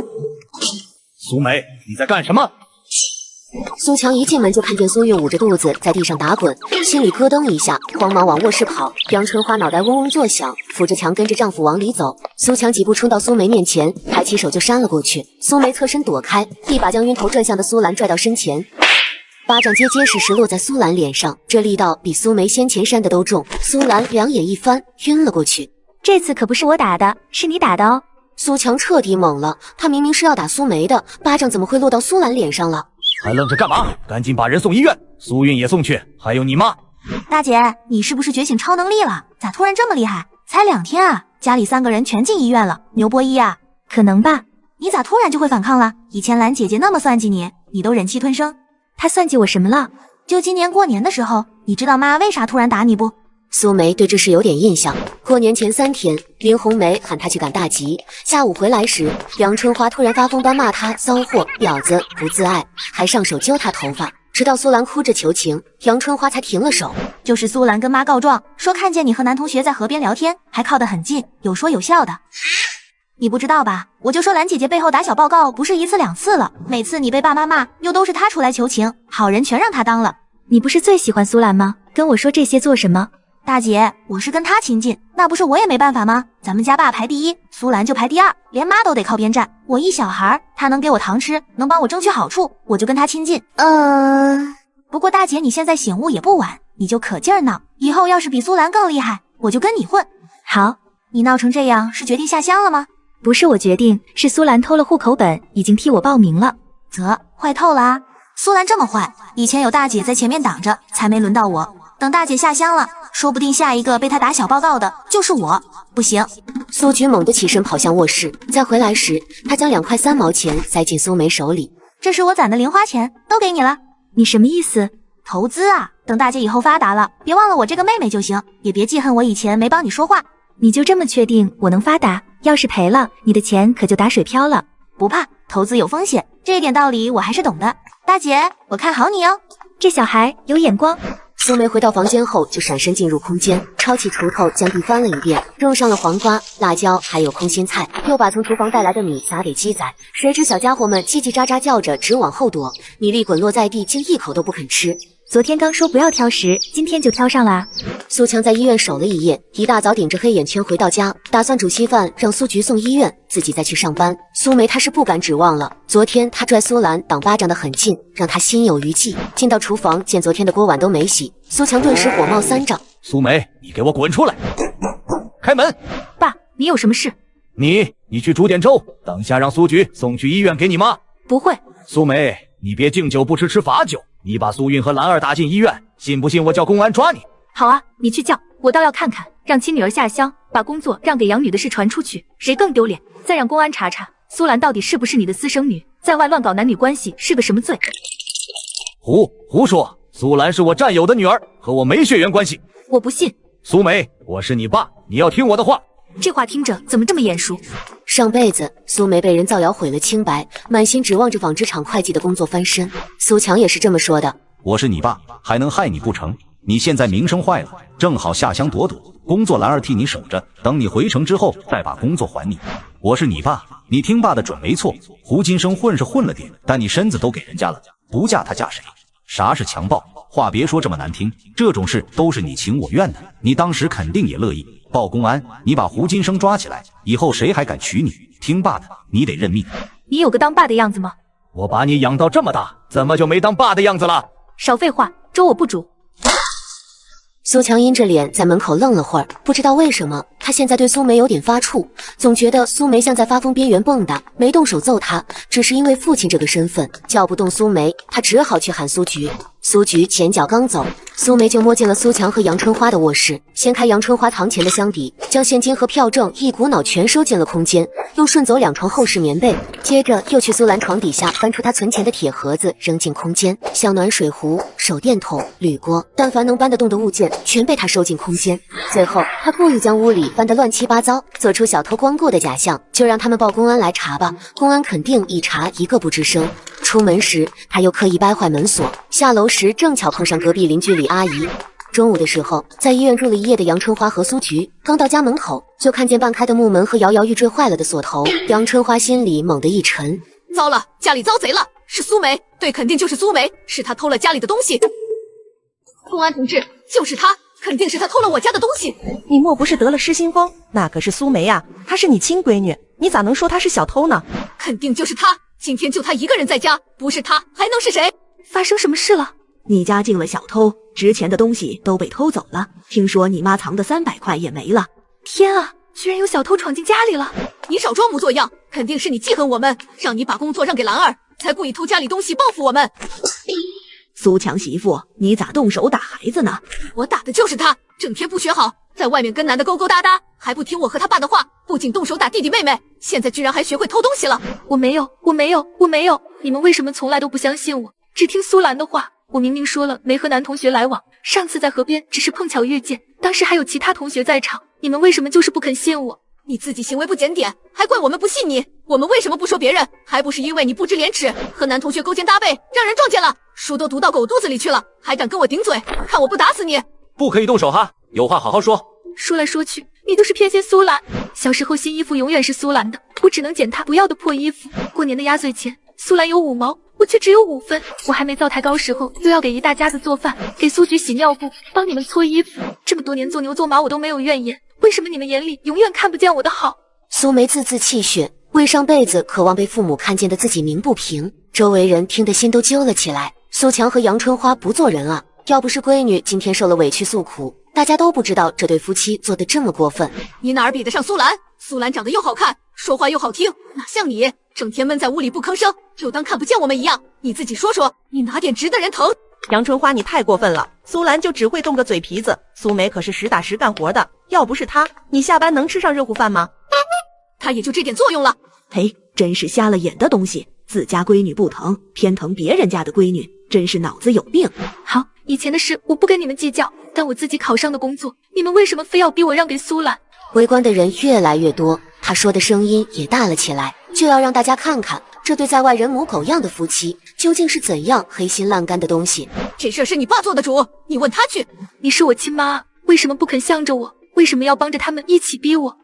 苏梅，你在干什么？苏强一进门就看见苏韵捂着肚子在地上打滚，心里咯噔一下，慌忙往卧室跑。杨春花脑袋嗡嗡作响，扶着墙跟着丈夫往里走。苏强几步冲到苏梅面前，抬起手就扇了过去。苏梅侧身躲开，一把将晕头转向的苏兰拽到身前，巴掌结结实实落在苏兰脸上，这力道比苏梅先前扇的都重。苏兰两眼一翻，晕了过去。这次可不是我打的，是你打的哦。苏强彻底懵了，他明明是要打苏梅的，巴掌怎么会落到苏兰脸上了？还愣着干嘛？赶紧把人送医院，苏韵也送去，还有你妈。大姐，你是不是觉醒超能力了？咋突然这么厉害？才2天啊，家里3个人全进医院了，牛波一啊？可能吧。你咋突然就会反抗了？以前兰姐姐那么算计你，你都忍气吞声。她算计我什么了？就今年过年的时候，你知道妈为啥突然打你不？苏梅对这事有点印象。过年前3天，林红梅喊她去赶大集，下午回来时，杨春花突然发疯般骂她骚货、婊子、不自爱，还上手揪她头发，直到苏兰哭着求情，杨春花才停了手。就是苏兰跟妈告状，说看见你和男同学在河边聊天，还靠得很近，有说有笑的。你不知道吧？我就说兰姐姐背后打小报告不是1次2次了，每次你被爸妈骂，又都是她出来求情，好人全让她当了。你不是最喜欢苏兰吗？跟我说这些做什么？大姐，我是跟她亲近，那不是我也没办法吗？咱们家爸排第1，苏兰就排第2，连妈都得靠边站。我一小孩，她能给我糖吃，能帮我争取好处，我就跟她亲近。不过大姐你现在醒悟也不晚，你就可劲儿闹，以后要是比苏兰更厉害，我就跟你混。好，你闹成这样是决定下乡了吗？不是我决定，是苏兰偷了户口本，已经替我报名了。坏透了啊！苏兰这么坏，以前有大姐在前面挡着，才没轮到我。等大姐下乡了，说不定下一个被她打小报告的就是我。不行！苏菊猛地起身跑向卧室，再回来时，她将2块3毛钱塞进苏梅手里。这是我攒的零花钱，都给你了。你什么意思？投资啊！等大姐以后发达了，别忘了我这个妹妹就行，也别记恨我以前没帮你说话。你就这么确定我能发达？要是赔了，你的钱可就打水漂了。不怕，投资有风险，这一点道理我还是懂的。大姐，我看好你哦。这小孩有眼光。苏梅回到房间后，就闪身进入空间，抄起锄头将地翻了一遍，种上了黄瓜、辣椒，还有空心菜，又把从厨房带来的米撒给鸡仔。谁知小家伙们叽叽喳喳叫着，直往后躲，米粒滚落在地，竟一口都不肯吃。昨天刚说不要挑食，今天就挑上了啊！苏强在医院守了一夜，一大早顶着黑眼圈回到家，打算煮稀饭让苏菊送医院，自己再去上班。苏梅她是不敢指望了，昨天她拽苏兰挡巴掌的很近，让她心有余悸。进到厨房见昨天的锅碗都没洗，苏强顿时火冒3丈。苏梅，你给我滚出来！开门！爸，你有什么事？你去煮点粥，等下让苏菊送去医院给你妈。不会。苏梅，你别敬酒不吃吃罚酒。你把苏韵和兰儿打进医院，信不信我叫公安抓你？好啊，你去叫，我倒要看看，让亲女儿下乡，把工作让给养女的事传出去，谁更丢脸？再让公安查查苏兰到底是不是你的私生女，在外乱搞男女关系是个什么罪？胡说，苏兰是我战友的女儿，和我没血缘关系。我不信。苏梅，我是你爸，你要听我的话。这话听着怎么这么眼熟？上辈子苏梅被人造谣毁了清白，满心指望着纺织厂会计的工作翻身。苏强也是这么说的。我是你爸，还能害你不成？你现在名声坏了，正好下乡躲躲，工作兰儿替你守着，等你回城之后再把工作还你。我是你爸，你听爸的准没错。胡金生混是混了点，但你身子都给人家了，不嫁他嫁谁？啥是强暴？话别说这么难听，这种事都是你情我愿的，你当时肯定也乐意。报公安，你把胡金生抓起来，以后谁还敢娶你？听爸的，你得认命。你有个当爸的样子吗？我把你养到这么大，怎么就没当爸的样子了？少废话，粥我不煮。苏强阴着脸在门口愣了会儿，不知道为什么他现在对苏梅有点发怵，总觉得苏梅像在发疯边缘蹦跶，没动手揍他，只是因为父亲这个身份叫不动苏梅，他只好去喊苏菊。苏菊前脚刚走，苏梅就摸进了苏强和杨春花的卧室，掀开杨春花堂前的箱底，将现金和票证一股脑全收进了空间，又顺走2床厚实棉被，接着又去苏兰床底下翻出他存钱的铁盒子扔进空间，像暖水壶、手电筒、铝锅，但凡能搬得动的物件全被他收进空间。最后他故意将屋里翻得乱七八糟，做出小偷光顾的假象，就让他们报公安来查吧，公安肯定一查一个不吱声。出门时他又刻意掰坏门锁，下楼时正巧碰上隔壁邻居李阿姨。中午的时候，在医院住了一夜的杨春花和苏菊刚到家门口，就看见半开的木门和摇摇欲坠坏了的锁头。杨春花心里猛地一沉，糟了，家里遭贼了，是苏梅，对，肯定就是苏梅，是她偷了家里的东西。公安同志，就是她，肯定是她偷了我家的东西。你莫不是得了失心疯？那可是苏梅呀，她是你亲闺女，你咋能说她是小偷呢？肯定就是她，今天就她一个人在家，不是她还能是谁？发生什么事了？你家进了小偷，值钱的东西都被偷走了，听说你妈藏的300块也没了。天啊，居然有小偷闯进家里了！你少装模作样，肯定是你记恨我们，让你把工作让给兰儿，才故意偷家里东西报复我们。苏强媳妇，你咋动手打孩子呢？我打的就是他，整天不学好，在外面跟男的勾勾搭搭，还不听我和他爸的话，不仅动手打弟弟妹妹，现在居然还学会偷东西了。我没有，你们为什么从来都不相信我，只听苏兰的话？我明明说了没和男同学来往，上次在河边只是碰巧遇见，当时还有其他同学在场，你们为什么就是不肯信我？你自己行为不检点，还怪我们不信你。我们为什么不说别人？还不是因为你不知廉耻，和男同学勾肩搭背，让人撞见了，书都读到狗肚子里去了，还敢跟我顶嘴，看我不打死你！不可以动手哈，有话好好说。说来说去，你都是偏心苏兰。小时候新衣服永远是苏兰的，我只能捡她不要的破衣服。过年的压岁钱，苏兰有5毛，我却只有5分。我还没灶台高时候，又要给一大家子做饭，给苏菊洗尿布，帮你们搓衣服。这么多年做牛做马，我都没有怨言，为什么你们眼里永远看不见我的好？苏梅字字气血，为上辈子渴望被父母看见的自己鸣不平。周围人听得心都揪了起来。苏强和杨春花不做人啊！要不是闺女今天受了委屈诉苦，大家都不知道这对夫妻做得这么过分。你哪儿比得上苏兰？苏兰长得又好看，说话又好听，哪像你整天闷在屋里不吭声，就当看不见我们一样。你自己说说，你哪点值得人疼？杨春花，你太过分了！苏兰就只会动个嘴皮子，苏梅可是实打实干活的。要不是她，你下班能吃上热乎饭吗？她也就这点作用了。嘿，真是瞎了眼的东西！自家闺女不疼，偏疼别人家的闺女，真是脑子有病。好，以前的事我不跟你们计较，但我自己考上的工作，你们为什么非要逼我让给苏兰？围观的人越来越多，他说的声音也大了起来，就要让大家看看这对在外人模狗样的夫妻究竟是怎样黑心烂肝的东西。这事是你爸做的主，你问他去。你是我亲妈，为什么不肯向着我？为什么要帮着他们一起逼我？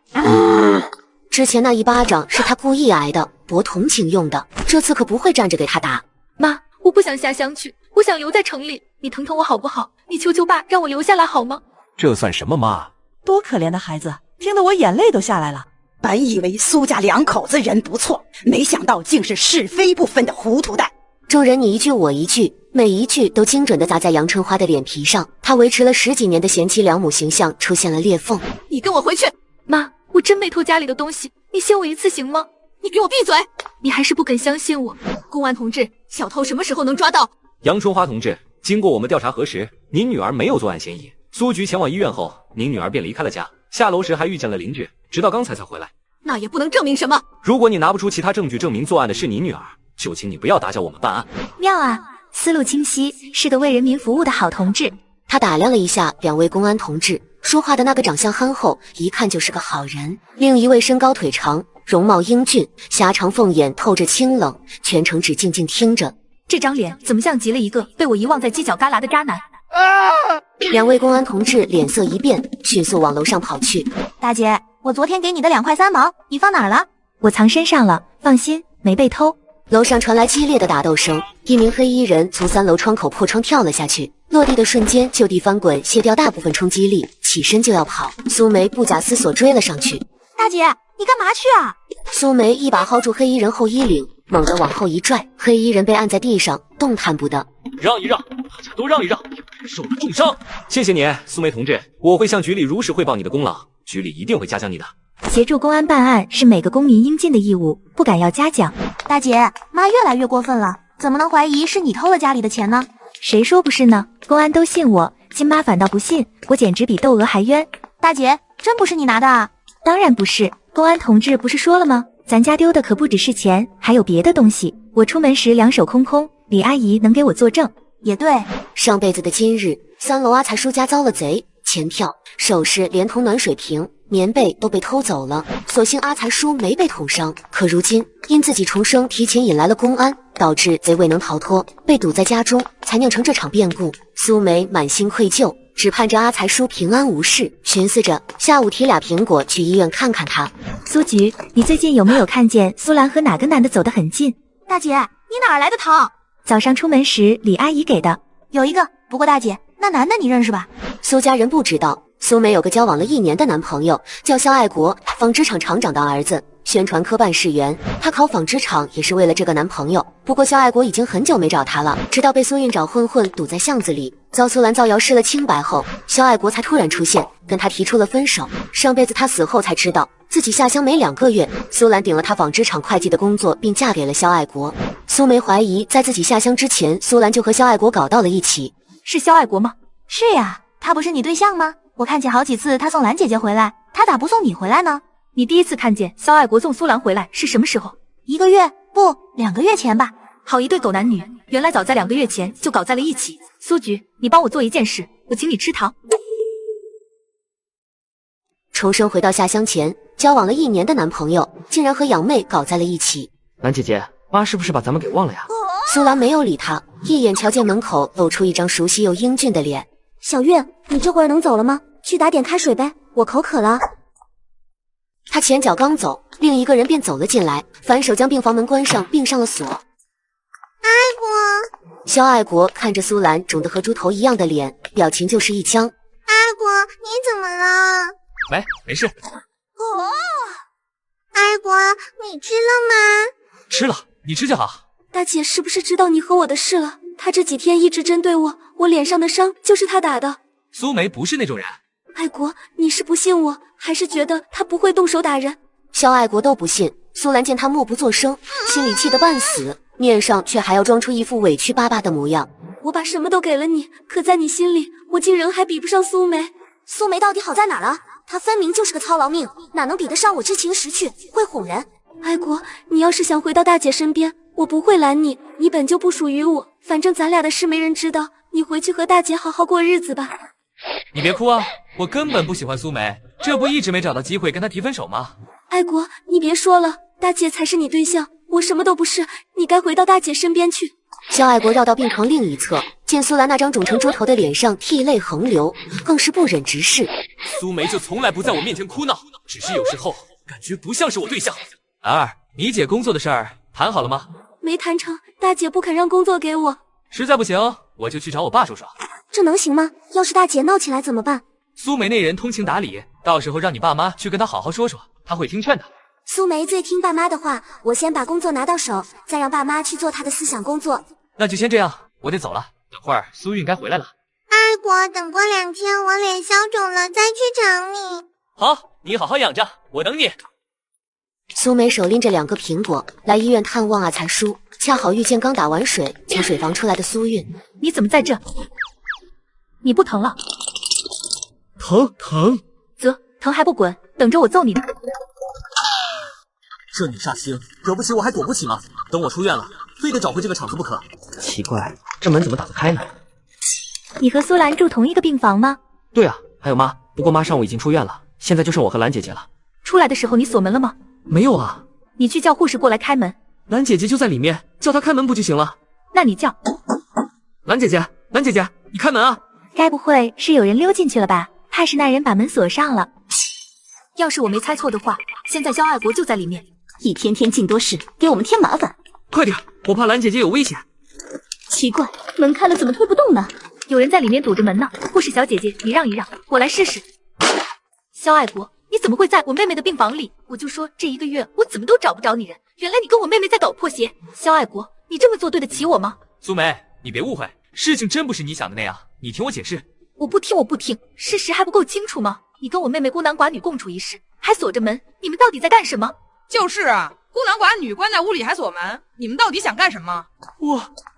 之前那一巴掌是他故意挨的，博同情用的，这次可不会站着给他打。妈，我不想下乡去，我想留在城里，你疼疼我好不好？你求求爸让我留下来好吗？这算什么妈？多可怜的孩子，听得我眼泪都下来了。本以为苏家2口子人不错，没想到竟是是非不分的糊涂蛋。众人你一句我一句，每一句都精准地砸在杨春花的脸皮上，她维持了10几年的贤妻良母形象出现了裂缝。你跟我回去！妈，我真没偷家里的东西，你信我一次行吗？你给我闭嘴！你还是不肯相信我。公安同志，小偷什么时候能抓到？杨春花同志，经过我们调查核实，您女儿没有作案嫌疑。苏局前往医院后，您女儿便离开了家，下楼时还遇见了邻居，直到刚才才回来。那也不能证明什么。如果你拿不出其他证据证明作案的是你女儿，就请你不要打搅我们办案。妙啊，思路清晰，是个为人民服务的好同志。他打量了一下两位公安同志，说话的那个长相憨厚，一看就是个好人；另一位身高腿长，容貌英俊，狭长凤眼透着清冷，全程只静静听着。这张脸怎么像极了一个被我遗忘在犄角旮旯的渣男？两位公安同志脸色一变，迅速往楼上跑去。大姐，我昨天给你的2块3毛，你放哪儿了？我藏身上了，放心，没被偷。楼上传来激烈的打斗声，一名黑衣人从3楼窗口破窗跳了下去，落地的瞬间就地翻滚，卸掉大部分冲击力，起身就要跑。苏梅不假思索追了上去。大姐，你干嘛去啊？苏梅一把薅住黑衣人后衣领，猛地往后一拽，黑衣人被按在地上，动弹不得。让一让，大家都让一让，有人受了重伤。谢谢你，苏梅同志，我会向局里如实汇报你的功劳，局里一定会嘉奖你的。协助公安办案是每个公民应尽的义务，不敢要嘉奖。大姐，妈越来越过分了，怎么能怀疑是你偷了家里的钱呢？谁说不是呢？公安都信我，亲妈反倒不信，我简直比窦娥还冤。大姐，真不是你拿的啊？当然不是，公安同志不是说了吗？咱家丢的可不只是钱，还有别的东西。我出门时2手空空，李阿姨能给我作证。也对，上辈子的今日，3楼阿才叔家遭了贼，钱票、首饰连同暖水瓶、棉被都被偷走了。所幸阿才叔没被捅伤，可如今因自己重生提前引来了公安，导致贼未能逃脱，被堵在家中，才酿成这场变故。苏梅满心愧疚，只盼着阿才叔平安无事，寻思着下午提2苹果去医院看看他。苏局，你最近有没有看见苏兰和哪个男的走得很近？大姐，你哪儿来的糖？早上出门时李阿姨给的。有一个，不过大姐，那男的你认识吧？苏家人不知道，苏梅有个交往了1年的男朋友，叫肖爱国，纺织厂厂长的儿子，宣传科办事员。她考纺织厂也是为了这个男朋友。不过肖爱国已经很久没找她了，直到被苏运找混混堵在巷子里，遭苏兰造谣失了清白后，肖爱国才突然出现，跟他提出了分手。上辈子他死后才知道，自己下乡没2个月，苏兰顶了他纺织厂会计的工作，并嫁给了肖爱国。苏梅怀疑，在自己下乡之前，苏兰就和肖爱国搞到了一起。是肖爱国吗？是呀，他不是你对象吗？我看见好几次他送兰姐姐回来，他咋不送你回来呢？你第一次看见肖爱国送苏兰回来是什么时候？1个月不2个月前吧。好一对狗男女，原来早在2个月前就搞在了一起。苏局，你帮我做一件事，我请你吃糖。重生回到下乡前，交往了1年的男朋友竟然和养妹搞在了一起。兰姐姐，妈是不是把咱们给忘了呀？苏兰没有理他，一眼瞧见门口露出一张熟悉又英俊的脸。小月，你这会儿能走了吗？去打点开水呗，我口渴了。他前脚刚走，另一个人便走了进来，反手将病房门关上，并上了锁。爱国，肖爱国看着苏兰肿得和猪头一样的脸，表情就是一僵。爱国，你怎么了？没事。爱国，你吃了吗？吃了，你吃就好。大姐是不是知道你和我的事了？她这几天一直针对我，我脸上的伤就是她打的。苏梅不是那种人。爱国，你是不信我，还是觉得她不会动手打人？肖爱国都不信。苏兰见他默不作声，心里气得半死，面上却还要装出一副委屈巴巴的模样。我把什么都给了你，可在你心里，我竟仍还比不上苏梅。苏梅到底好在哪了？她分明就是个操劳命，哪能比得上我知情识趣，会哄人？爱国，你要是想回到大姐身边，我不会拦你，你本就不属于我，反正咱俩的事没人知道，你回去和大姐好好过日子吧。你别哭啊，我根本不喜欢苏梅，这不一直没找到机会跟她提分手吗？爱国，你别说了，大姐才是你对象，我什么都不是，你该回到大姐身边去。肖爱国绕到病床另一侧，见苏兰那张肿成猪头的脸上涕泪横流，更是不忍直视。苏梅就从来不在我面前哭闹，只是有时候感觉不像是我对象。兰儿，你姐工作的事儿谈好了吗？没谈成，大姐不肯让工作给我。实在不行，我就去找我爸说说。这能行吗？要是大姐闹起来怎么办？苏梅那人通情达理，到时候让你爸妈去跟她好好说说，她会听劝的。苏梅最听爸妈的话，我先把工作拿到手，再让爸妈去做她的思想工作。那就先这样，我得走了，等会儿苏韵该回来了。爱国，等过2天我脸消肿了再去找你。好，你好好养着，我等你。苏梅手拎着2个苹果来医院探望阿才叔，恰好遇见刚打完水从水房出来的苏韵。你怎么在这？你不疼了？疼？啧，疼还不滚，等着我揍你呢！这女煞星，惹不起我还躲不起吗？等我出院了，非得找回这个场子不可。奇怪，这门怎么打得开呢？你和苏兰住同一个病房吗？对啊，还有妈，不过妈上午已经出院了，现在就剩我和兰姐姐了。出来的时候你锁门了吗？没有啊。你去叫护士过来开门。兰姐姐就在里面，叫她开门不就行了？那你叫。兰姐姐，你开门啊！该不会是有人溜进去了吧？怕是那人把门锁上了。要是我没猜错的话，现在肖爱国就在里面。一天天净多事，给我们添麻烦。快点，我怕兰姐姐有危险。奇怪，门开了怎么推不动呢？有人在里面堵着门呢。护士小姐姐，你让一让，我来试试。肖爱国，你怎么会在我妹妹的病房里？我就说这1个月我怎么都找不着你人，原来你跟我妹妹在搞破鞋。肖爱国，你这么做对得起我吗？苏梅，你别误会，事情真不是你想的那样，你听我解释。我不听，事实还不够清楚吗？你跟我妹妹孤男寡女共处一室，还锁着门，你们到底在干什么？就是啊，孤男寡女关在屋里还锁门，你们到底想干什么？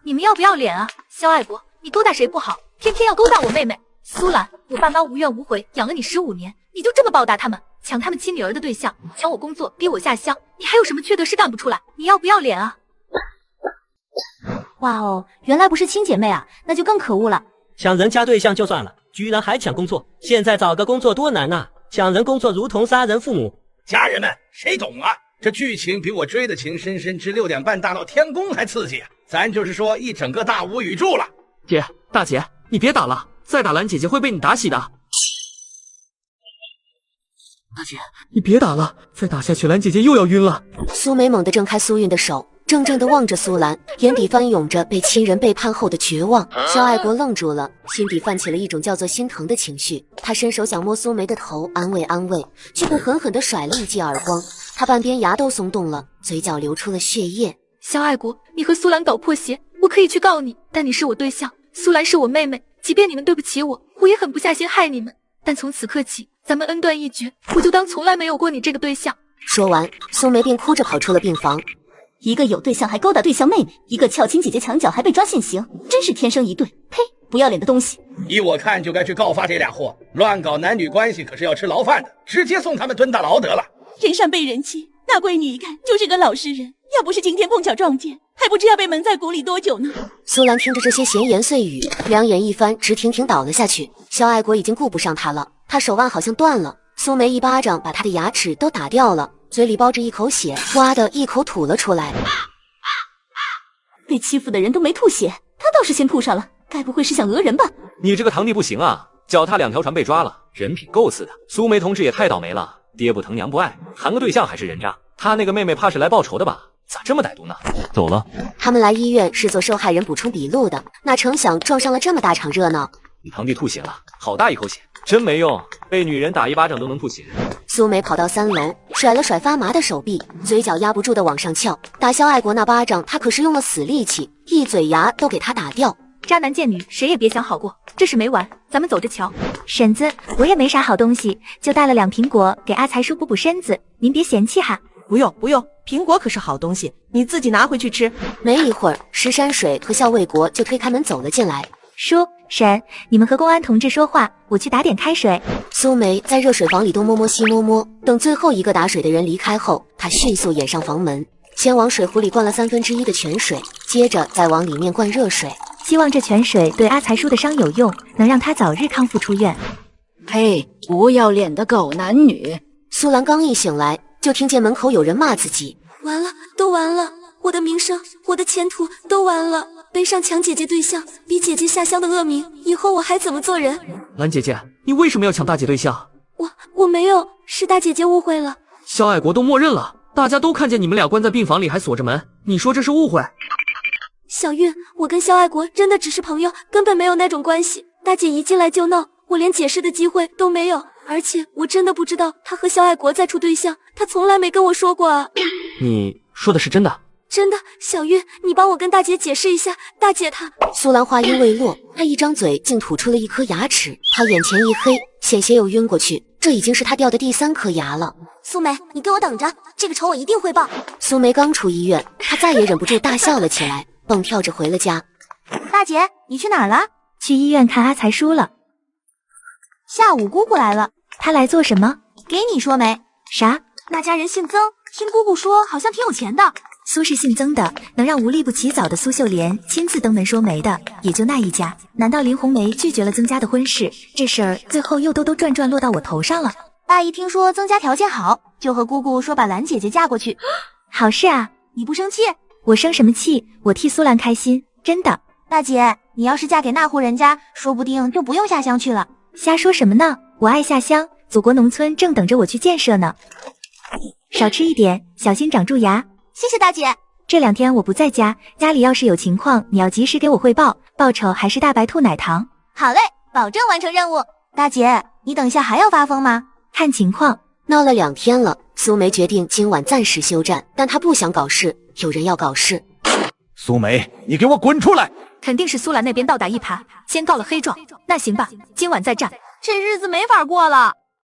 你们要不要脸啊？肖爱国，你勾搭谁不好，天天要勾搭我妹妹。苏兰，我爸妈无怨无悔养了你15年，你就这么报答他们，抢他们亲女儿的对象，抢我工作，逼我下乡，你还有什么缺德事干不出来？你要不要脸啊？哇哦，原来不是亲姐妹啊，那就更可恶了。抢人家对象就算了，居然还抢工作，现在找个工作多难啊！抢人工作如同杀人父母。家人们，谁懂啊？这剧情比我追的情深深至6点半大闹天宫还刺激啊！咱就是说一整个大无语住了。大姐，你别打了，再打兰姐姐会被你打死的。大姐，你别打了，再打下去兰姐姐又要晕了。苏梅猛地挣开苏韵的手，怔怔地望着苏兰，眼底翻涌着被亲人背叛后的绝望。肖爱国愣住了，心底泛起了一种叫做心疼的情绪。他伸手想摸苏梅的头安慰，却被狠狠地甩了一记耳光。他半边牙都松动了，嘴角流出了血液。肖爱国，你和苏兰搞破鞋，我可以去告你，但你是我对象，苏兰是我妹妹，即便你们对不起我，我也狠不下心害你们。但从此刻起，咱们恩断义绝，我就当从来没有过你这个对象。说完，苏梅便哭着跑出了病房。一个有对象还勾搭对象妹妹，一个撬亲姐姐墙角还被抓现行，真是天生一对！呸，不要脸的东西！依我看，就该去告发这俩货，乱搞男女关系可是要吃牢饭的，直接送他们蹲大牢得了。人善被人欺，那闺女一看就是个老实人，要不是今天碰巧撞见，还不知要被蒙在鼓里多久呢。苏兰听着这些闲言碎语，两眼一翻，直挺挺倒了下去。肖爱国已经顾不上他了，他手腕好像断了，苏梅一巴掌把他的牙齿都打掉了，嘴里包着一口血，哇的一口吐了出来。被欺负的人都没吐血，他倒是先吐上了，该不会是想讹人吧？你这个堂弟不行啊，脚踏2条船被抓了，人品够次的。苏梅同志也太倒霉了，爹不疼娘不爱，谈个对象还是人渣。他那个妹妹怕是来报仇的吧？咋这么歹毒呢？走了。他们来医院是做受害人补充笔录的，哪成想撞上了这么大场热闹。你堂弟吐血了，好大一口血，真没用，被女人打一巴掌都能吐血。苏梅跑到3楼，甩了甩发麻的手臂，嘴角压不住的往上翘。打肖爱国那巴掌，他可是用了死力气，一嘴牙都给他打掉。渣男贱女，谁也别想好过，这事没完，咱们走着瞧。婶子，我也没啥好东西，就带了2苹果给阿才叔补补身子，您别嫌弃哈。不用，苹果可是好东西，你自己拿回去吃。没一会儿，石山水和校卫国就推开门走了进来。叔婶，你们和公安同志说话，我去打点开水。苏梅在热水房里东摸摸西摸摸，等最后一个打水的人离开后，她迅速掩上房门，先往水壶里灌了1/3的泉水，接着再往里面灌热水。希望这泉水对阿才叔的伤有用，能让他早日康复出院。嘿，不要脸的狗男女！苏兰刚一醒来，就听见门口有人骂自己。完了，都完了，我的名声，我的前途都完了。背上抢姐姐对象，逼姐姐下乡的恶名，以后我还怎么做人？兰姐姐，你为什么要抢大姐对象？我没有，是大姐姐误会了。肖爱国都默认了，大家都看见你们俩关在病房里还锁着门，你说这是误会？小韵，我跟肖爱国真的只是朋友，根本没有那种关系。大姐一进来就闹，我连解释的机会都没有，而且我真的不知道她和肖爱国在处对象，她从来没跟我说过啊。你说的是真的？真的，小韵，你帮我跟大姐解释一下，大姐她……苏兰话音未落，她一张嘴竟吐出了一颗牙齿，她眼前一黑，险些又晕过去。这已经是他掉的第3颗牙了。苏梅，你给我等着，这个仇我一定会报。苏梅刚出医院，她再也忍不住大笑了起来，蹦跳着回了家。大姐，你去哪儿了？去医院看阿才叔了。下午姑姑来了，她来做什么？给你说没？啥？那家人姓曾，听姑姑说好像挺有钱的。苏是姓曾的，能让无利不起早的苏秀莲亲自登门说媒的，也就那一家。难道林红梅拒绝了曾家的婚事？这事儿最后又兜兜转转落到我头上了。大姨听说曾家条件好，就和姑姑说把兰姐姐嫁过去。好事啊！你不生气？我生什么气？我替苏兰开心，真的。大姐，你要是嫁给那户人家，说不定就不用下乡去了。瞎说什么呢？我爱下乡，祖国农村正等着我去建设呢。少吃一点，小心长蛀牙。谢谢大姐。这2天我不在家，家里要是有情况，你要及时给我汇报，报酬还是大白兔奶糖。好嘞，保证完成任务。大姐，你等下还要发疯吗？看情况。闹了2天了，苏梅决定今晚暂时休战，但她不想搞事，有人要搞事。苏梅，你给我滚出来！肯定是苏兰那边倒打一耙，先告了黑状。那行吧，今晚再战。这日子没法过了。